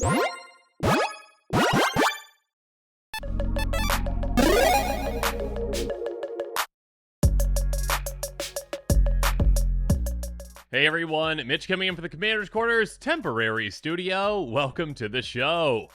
Hey everyone, Mitch coming in for the Commander's Quarters Temporary Studio. Welcome to the show.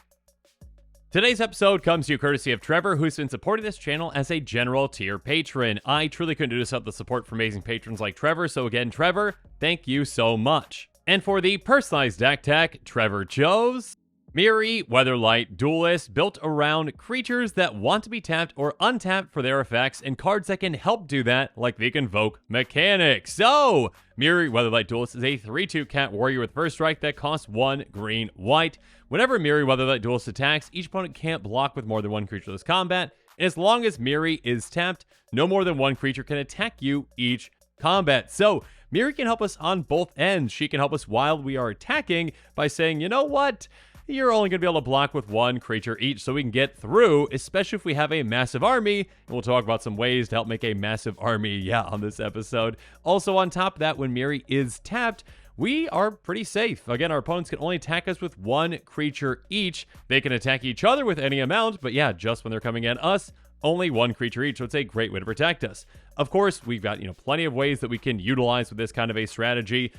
Today's episode comes to you courtesy of Trevor, who's been supporting this channel as a general tier patron. I truly couldn't do this without the support from amazing patrons like Trevor, so again, Trevor, thank you so much. And for the personalized deck tech, Trevor chose Mirri, Weatherlight Duelist, built around creatures that want to be tapped or untapped for their effects, and cards that can help do that, like the Convoke mechanic. So, Mirri, Weatherlight Duelist is a 3/2 cat warrior with first strike that costs 1 green white. Whenever Mirri, Weatherlight Duelist attacks, each opponent can't block with more than one creature this combat, and as long as Mirri is tapped, no more than one creature can attack you each combat. So, Mirri can help us on both ends. She can help us while we are attacking by saying, you know what? You're only going to be able to block with one creature each so we can get through, especially if we have a massive army. And we'll talk about some ways to help make a massive army, on this episode. Also, on top of that, when Mirri is tapped, we are pretty safe. Again, our opponents can only attack us with one creature each. They can attack each other with any amount, but just when they're coming at us, only one creature each, so it's a great way to protect us. Of course, we've got, plenty of ways that we can utilize with this kind of a strategy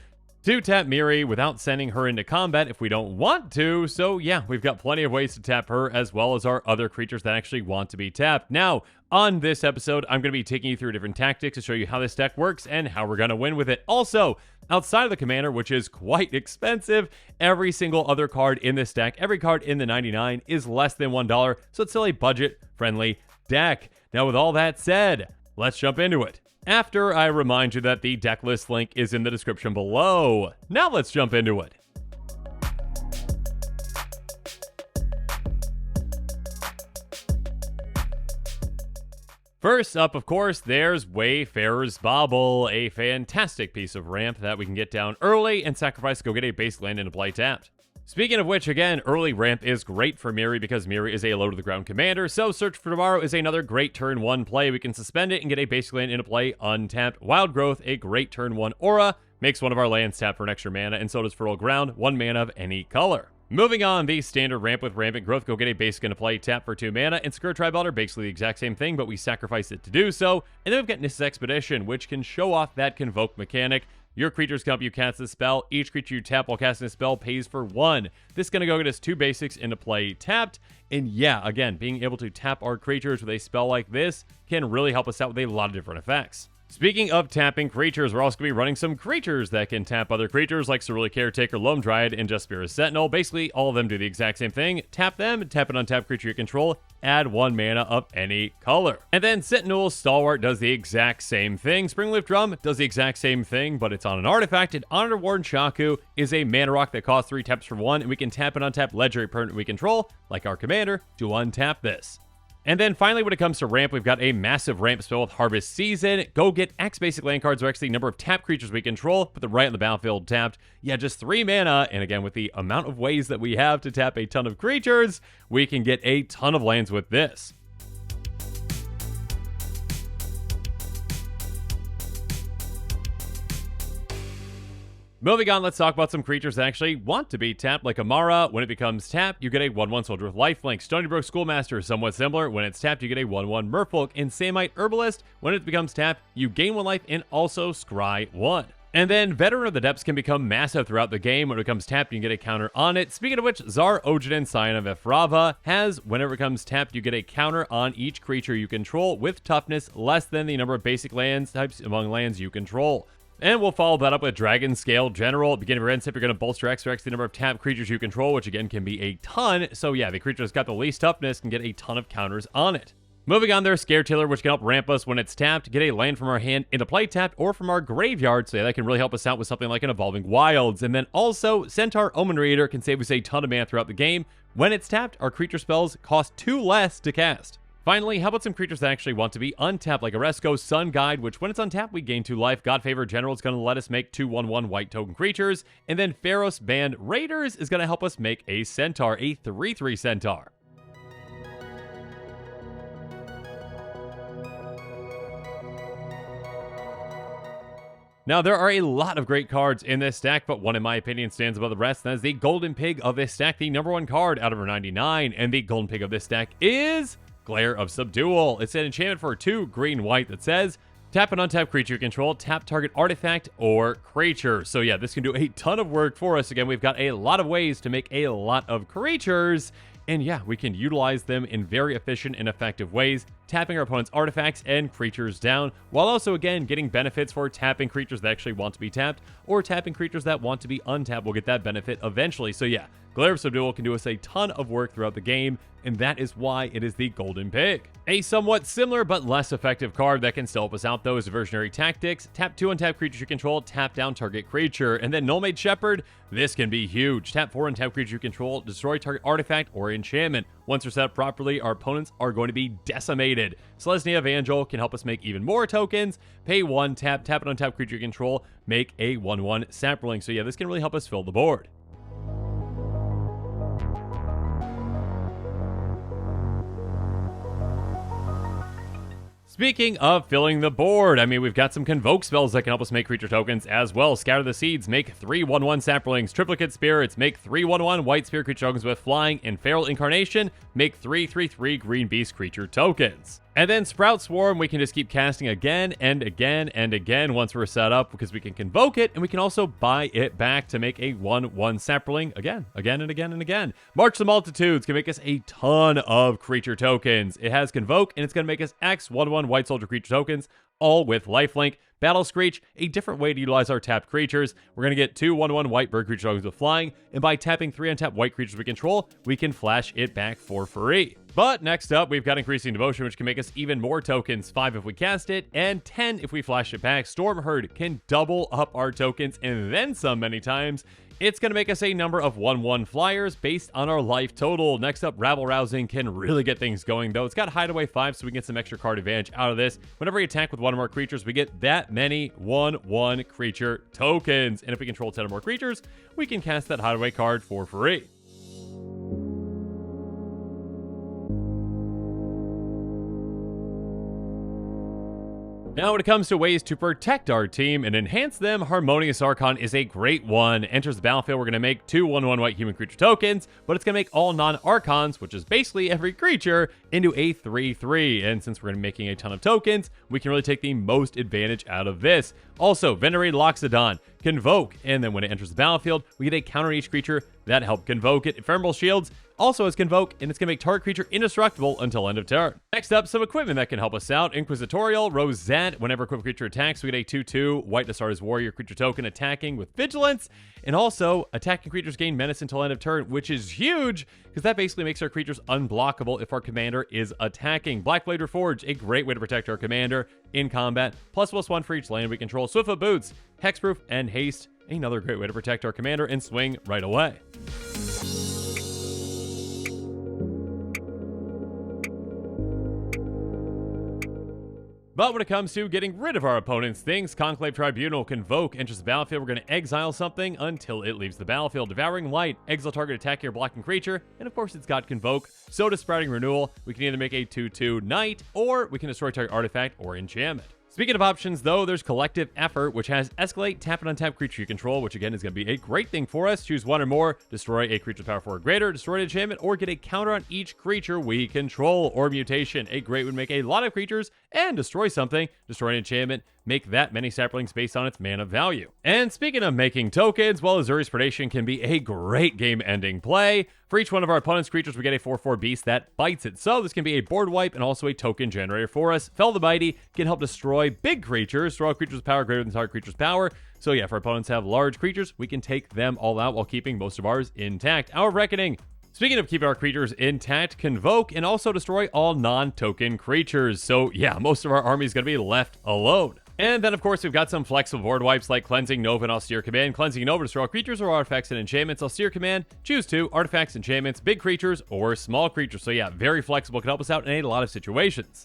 to tap Mirri without sending her into combat if we don't want to. So we've got plenty of ways to tap her as well as our other creatures that actually want to be tapped. Now, on this episode, I'm going to be taking you through different tactics to show you how this deck works and how we're going to win with it. Also, outside of the commander, which is quite expensive, every single other card in this deck, every card in the 99 is less than $1, so it's still a budget-friendly deck. Now, with all that said, let's jump into it. After I remind you that the deck list link is in the description below. Now let's jump into it. First up, of course, there's Wayfarer's Bauble, a fantastic piece of ramp that we can get down early and sacrifice to go get a base land into play tapped. Speaking of which, again, early ramp is great for Mirri because Mirri is a low-to-the-ground commander, so Search for Tomorrow is another great turn 1 play. We can suspend it and get a basic land into play untapped. Wild Growth, a great turn 1 aura, makes one of our lands tap for an extra mana, and so does Fertile Ground, 1 mana of any color. Moving on, the standard ramp with Rampant Growth, go get a basic into play, tap for 2 mana, and Secure Tribal are basically the exact same thing, but we sacrifice it to do so. And then we've got Nissa's Expedition, which can show off that Convoke mechanic. Your creatures come up, you cast the spell. Each creature you tap while casting a spell pays for 1. This is going to go get us 2 basics into play tapped. And again, being able to tap our creatures with a spell like this can really help us out with a lot of different effects. Speaking of tapping creatures, we're also going to be running some creatures that can tap other creatures like Cerulean Caretaker, Loam Dryad, and Jaspira's Sentinel. Basically, all of them do the exact same thing. Tap them, tap an untapped creature you control, add 1 mana of any color. And then Sentinel Stalwart does the exact same thing. Springleaf Drum does the exact same thing, but it's on an artifact. And Honor Warden Shaku is a mana rock that costs 3 taps for 1, and we can tap an untapped legendary permanent we control, like our commander, to untap this. And then finally, when it comes to ramp, we've got a massive ramp spell with Harvest Season. Go get X basic land cards, or X the number of tapped creatures we control. Put them right on the battlefield tapped. Just 3 mana. And again, with the amount of ways that we have to tap a ton of creatures, we can get a ton of lands with this. Moving on, let's talk about some creatures that actually want to be tapped, like Amara. When it becomes tapped, you get a 1/1 soldier with lifelink. Stony Brook Schoolmaster, somewhat similar. When it's tapped, you get a 1/1 Merfolk. And Samite Herbalist, when it becomes tapped, you gain 1 life and also scry 1. And then Veteran of the Depths can become massive throughout the game. When it becomes tapped, you can get a counter on it. Speaking of which, Zar Ojaden, Scion of Efrava, has, whenever it becomes tapped, you get a counter on each creature you control with toughness less than the number of basic lands types among lands you control. And we'll follow that up with Dragon Scale General. At the beginning of your end step, you're going to bolster X or X the number of tapped creatures you control, which again can be a ton. So the creature that's got the least toughness can get a ton of counters on it. Moving on, there's Scare Tiller, which can help ramp us when it's tapped, get a land from our hand into play tapped, or from our graveyard. So that can really help us out with something like an Evolving Wilds. And then also, Centaur Omen Reader can save us a ton of mana throughout the game. When it's tapped, our creature spells cost 2 less to cast. Finally, how about some creatures that actually want to be untapped, like Oresco Sun Guide, which when it's untapped, we gain 2 life. Godfavor General is going to let us make 2 1/1 white token creatures. And then Pharos Band Raiders is going to help us make a Centaur, a 3/3 Centaur. Now, there are a lot of great cards in this stack, but one in my opinion stands above the rest, and that is the Golden Pig of this stack, the number 1 card out of our 99, and the Golden Pig of this stack is Glare of Subdual. It's an enchantment for 2 green-white that says, tap an untapped creature you control, tap target artifact or creature. So yeah, this can do a ton of work for us. Again, we've got a lot of ways to make a lot of creatures, and yeah, we can utilize them in very efficient and effective ways, tapping our opponent's artifacts and creatures down, while also, again, getting benefits for tapping creatures that actually want to be tapped, or tapping creatures that want to be untapped. We'll get that benefit eventually. So yeah, Glare of Subdual can do us a ton of work throughout the game, and that is why it is the Golden Pig. A somewhat similar but less effective card that can still help us out, though, is Diversionary Tactics. Tap 2 untapped creatures you control, tap down target creature. And then Null Made Shepherd, this can be huge. Tap 4 untapped creature you control, destroy target artifact or enchantment. Once they're set up properly, our opponents are going to be decimated. Selesnya Evangel can help us make even more tokens. Pay 1, tap an untapped creature you control, make a 1/1 Saproling. So yeah, this can really help us fill the board. Speaking of filling the board, I mean, we've got some Convoke spells that can help us make creature tokens as well. Scatter the Seeds, make 3 1/1 Saplings. Triplicate Spirits, make 3 1/1 white spirit creature tokens with flying. And Feral Incarnation, make 3 3/3 green beast creature tokens. And then Sprout Swarm, we can just keep casting again and again and again once we're set up, because we can Convoke it, and we can also buy it back to make a 1/1 Saproling again and again. March the Multitudes can make us a ton of creature tokens. It has Convoke, and it's going to make us X 1/1 white soldier creature tokens, all with lifelink. Battle Screech, a different way to utilize our tapped creatures. We're going to get 2 1/1 white bird creature tokens with flying, and by tapping 3 untapped white creatures we control, we can flash it back for free. But next up, we've got Increasing Devotion, which can make us even more tokens, 5 if we cast it, and 10 if we flash it back. Stormherd can double up our tokens, and then some many times. It's going to make us a number of 1/1 flyers based on our life total. Next up, Rabble Rousing can really get things going, though. It's got Hideaway 5, so we can get some extra card advantage out of this. Whenever we attack with 1 or more creatures, we get that many 1/1 creature tokens. And if we control 10 or more creatures, we can cast that Hideaway card for free. Now, when it comes to ways to protect our team and enhance them, Harmonious Archon is a great one. Enters the battlefield, we're going to make 2 1/1 white human creature tokens, but it's going to make all non-Archons, which is basically every creature, into a 3/3. And since we're going to be making a ton of tokens, we can really take the most advantage out of this. Also, Venerated Loxodon, Convoke, and then when it enters the battlefield, we get a counter on each creature that help Convoke it. Ephemeral Shields also has Convoke, and it's going to make target creature indestructible until end of turn. Next up, some equipment that can help us out. Inquisitorial Rosette. Whenever equipped creature attacks, we get a 2/2 white Astartes Warrior creature token attacking with Vigilance, and also attacking creatures gain Menace until end of turn, which is huge, because that basically makes our creatures unblockable if our commander is attacking. Blackblade Reforged, a great way to protect our commander in combat. ++1 for each land we control. Swiftfoot Boots, Hexproof, and Haste, another great way to protect our commander and swing right away. But when it comes to getting rid of our opponent's things, Conclave Tribunal, Convoke, enters the battlefield. We're going to exile something until it leaves the battlefield. Devouring Light, exile target attacking or blocking creature, and of course it's got Convoke. So does Sprouting Renewal. We can either make a 2/2 Knight, or we can destroy target artifact or enchantment. Speaking of options, though, there's Collective Effort, which has Escalate, tap an untapped creature you control, which again is going to be a great thing for us. Choose 1 or more, destroy a creature's power 4 or greater, destroy an enchantment, or get a counter on each creature we control. Or Mutation, a great way to make a lot of creatures and destroy something, destroy an enchantment, make that many saplings based on its mana value. And speaking of making tokens, well, Azuri's Predation can be a great game-ending play. For each one of our opponent's creatures, we get a 4/4 beast that bites it. So this can be a board wipe and also a token generator for us. Fell the Mighty can help destroy big creatures, throw out creatures with power greater than target creature's power. So yeah, if our opponents have large creatures, we can take them all out while keeping most of ours intact. Hour of Reckoning. Speaking of keeping our creatures intact, Convoke, and also destroy all non-token creatures. So yeah, most of our army is going to be left alone. And then, of course, we've got some flexible board wipes like Cleansing Nova and Austere Command. Cleansing Nova, destroy all creatures or artifacts and enchantments. Austere Command, choose 2, artifacts, enchantments, big creatures, or small creatures. So yeah, very flexible, can help us out in a lot of situations.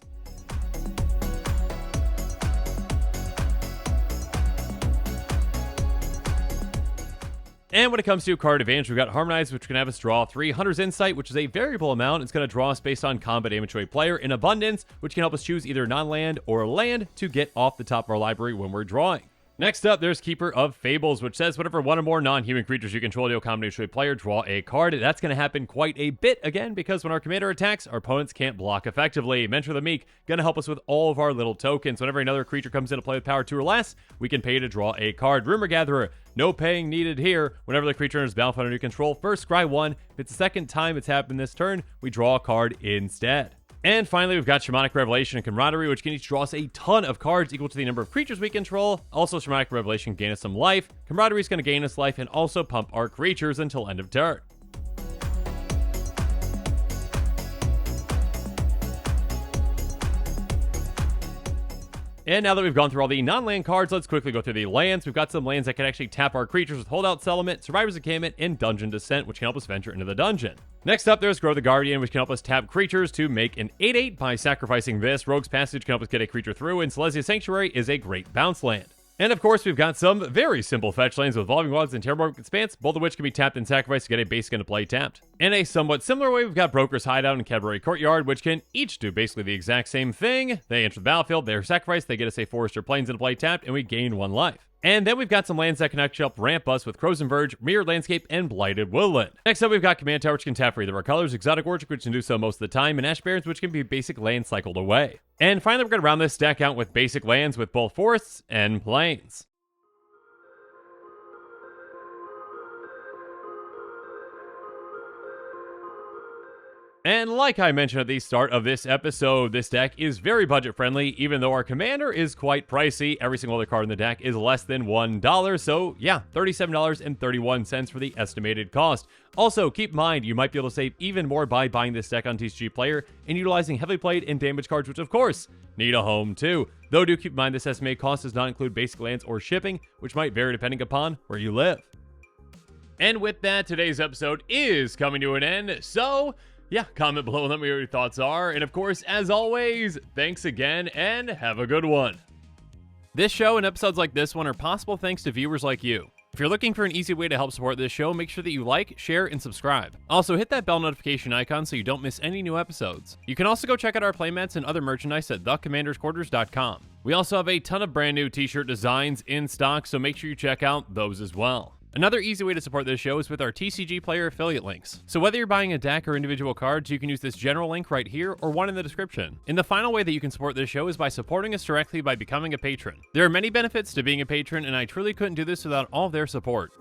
And when it comes to card advantage, we've got Harmonize, which can have us draw 3. Hunter's Insight, which is a variable amount. It's going to draw us based on combat damage to a player. In Abundance, which can help us choose either non-land or land to get off the top of our library when we're drawing. Next up, there's Keeper of Fables, which says whenever one or more non-human creatures you control deal combination with a player, draw a card. That's going to happen quite a bit, again, because when our commander attacks, our opponents can't block effectively. Mentor of the Meek, going to help us with all of our little tokens. Whenever another creature comes into play with power 2 or less, we can pay to draw a card. Rumor Gatherer, no paying needed here. Whenever the creature enters battlefield under your control, first scry 1. If it's the second time it's happened this turn, we draw a card instead. And finally, we've got Shamanic Revelation and Camaraderie, which can each draw us a ton of cards equal to the number of creatures we control. Also, Shamanic Revelation can gain us some life. Camaraderie is going to gain us life and also pump our creatures until end of turn. And now that we've gone through all the non-land cards, let's quickly go through the lands. We've got some lands that can actually tap our creatures with Holdout Settlement, Survivor's Encampment, and Dungeon Descent, which can help us venture into the dungeon. Next up, there's Grow the Guardian, which can help us tap creatures to make an 8/8 by sacrificing this. Rogue's Passage can help us get a creature through, and Silesia Sanctuary is a great bounce land. And of course, we've got some very simple fetch lands with Evolving Wilds and Terramorphic Expanse, both of which can be tapped and sacrificed to get a basic into play tapped. In a somewhat similar way, we've got Broker's Hideout and Cadbury Courtyard, which can each do basically the exact same thing. They enter the battlefield, they're sacrificed, they get us a Forest or Plains into play tapped, and we gain 1 life. And then we've got some lands that can actually help ramp us with Crow's Verge, Mirrored Landscape, and Blighted Woodland. Next up, we've got Command Tower, which can tap for either our colors, Exotic Orchard, which can do so most of the time, and Ash Barrens, which can be basic land cycled away. And finally, we're going to round this deck out with basic lands with both forests and plains. And like I mentioned at the start of this episode, this deck is very budget friendly, even though our commander is quite pricey. Every single other card in the deck is less than $1, so yeah, $37.31 for the estimated cost. Also, keep in mind, you might be able to save even more by buying this deck on TCG Player and utilizing heavily played and damage cards, which of course, need a home too. Though do keep in mind this estimated cost does not include basic lands or shipping, which might vary depending upon where you live. And with that, today's episode is coming to an end, so yeah, comment below and let me know what your thoughts are. And of course, as always, thanks again and have a good one. This show and episodes like this one are possible thanks to viewers like you. If you're looking for an easy way to help support this show, make sure that you like, share, and subscribe. Also, hit that bell notification icon so you don't miss any new episodes. You can also go check out our playmats and other merchandise at thecommandersquarters.com. We also have a ton of brand new t-shirt designs in stock, so make sure you check out those as well. Another easy way to support this show is with our TCG Player affiliate links. So whether you're buying a deck or individual cards, you can use this general link right here or one in the description. And the final way that you can support this show is by supporting us directly by becoming a patron. There are many benefits to being a patron, and I truly couldn't do this without all of their support.